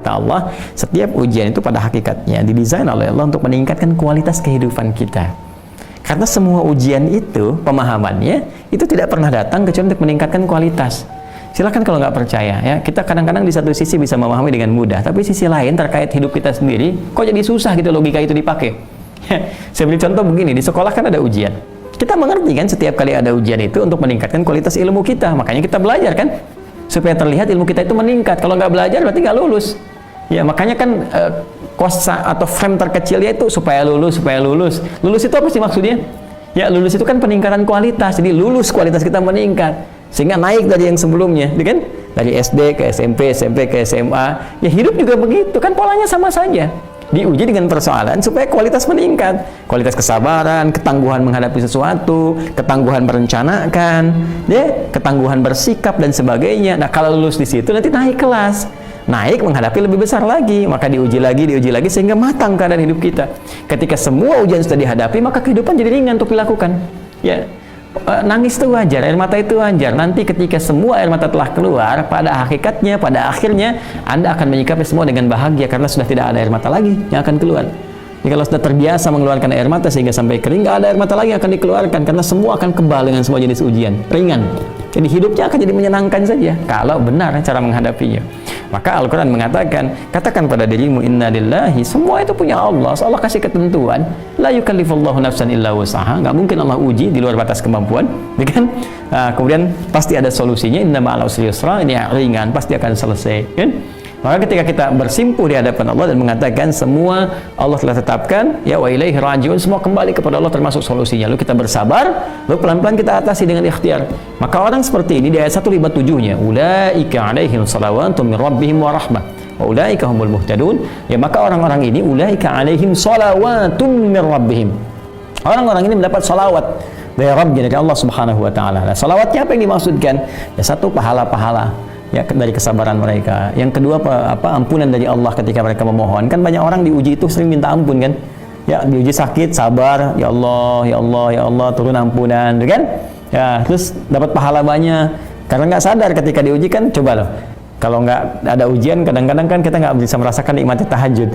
Allah, setiap ujian itu pada hakikatnya didesain oleh Allah untuk meningkatkan kualitas kehidupan kita. Karena semua ujian itu, pemahamannya, itu tidak pernah datang kecuali untuk meningkatkan kualitas. Silahkan kalau nggak percaya, ya, kita kadang-kadang di satu sisi bisa memahami dengan mudah, tapi sisi lain terkait hidup kita sendiri, kok jadi susah gitu logika itu dipakai. Saya beri contoh begini, di sekolah kan ada ujian. Kita mengerti kan setiap kali ada ujian itu untuk meningkatkan kualitas ilmu kita, makanya kita belajar kan, supaya terlihat ilmu kita itu meningkat. Kalau nggak belajar berarti nggak lulus. Ya makanya kan kosa atau frame terkecilnya itu supaya lulus. Lulus itu apa sih maksudnya? Ya lulus itu kan peningkatan kualitas. Jadi lulus kualitas kita meningkat sehingga naik dari yang sebelumnya, kan? Dari SD ke SMP, SMP ke SMA. Ya hidup juga begitu kan, polanya sama saja. Diuji dengan persoalan supaya kualitas meningkat, kualitas kesabaran, ketangguhan menghadapi sesuatu, ketangguhan merencanakan, ya, ketangguhan bersikap dan sebagainya. Nah kalau lulus di situ nanti naik kelas, naik menghadapi lebih besar lagi, maka diuji lagi sehingga matang keadaan hidup kita. Ketika semua ujian sudah dihadapi, maka kehidupan jadi ringan untuk dilakukan. Ya, nangis itu wajar, air mata itu wajar. Nanti ketika semua air mata telah keluar, pada hakikatnya, pada akhirnya Anda akan menyikapi semua dengan bahagia karena sudah tidak ada air mata lagi yang akan keluar. Jadi kalau sudah terbiasa mengeluarkan air mata sehingga sampai kering, nggak ada air mata lagi yang akan dikeluarkan karena semua akan kebal dengan semua jenis ujian, ringan. Jadi hidupnya akan jadi menyenangkan saja kalau benar cara menghadapinya. Maka Al-Quran mengatakan, katakan pada dirimu, inna lillahi, semua itu punya Allah. Allah kasih ketentuan, la yukallifullahu nafsan illa wusaha, nggak mungkin Allah uji di luar batas kemampuan, kan? Kemudian pasti ada solusinya, inna ma'al usri yusra, ini ringan, pasti akan selesai, kan? Maka ketika kita bersimpuh di hadapan Allah dan mengatakan semua Allah telah tetapkan, ya wa ilaihi rajiun, semua kembali kepada Allah termasuk solusinya. Lalu kita bersabar, lalu pelan-pelan kita atasi dengan ikhtiar. Maka orang seperti ini di ayat 157-nya, ulaika alaihim salawatun min rabbihim wa rahmah wa ulaika humul muhtadun. Ya maka orang-orang ini ulaika alaihim salawatun min rabbihim. Orang-orang ini mendapat salawat dari Rabbnya, dari Allah Subhanahu wa taala. Nah, salawatnya apa yang dimaksudkan? Ya satu, pahala-pahala ya dari kesabaran mereka. Yang kedua ampunan dari Allah ketika mereka memohon. Kan banyak orang diuji itu sering minta ampun kan? Ya diuji sakit, sabar, ya Allah, ya Allah, ya Allah, turun ampunan, kan? Ya, terus dapat pahala banyak. Karena nggak sadar ketika diuji kan, coba loh. Kalau nggak ada ujian, kadang-kadang kan kita nggak bisa merasakan nikmatnya tahajud.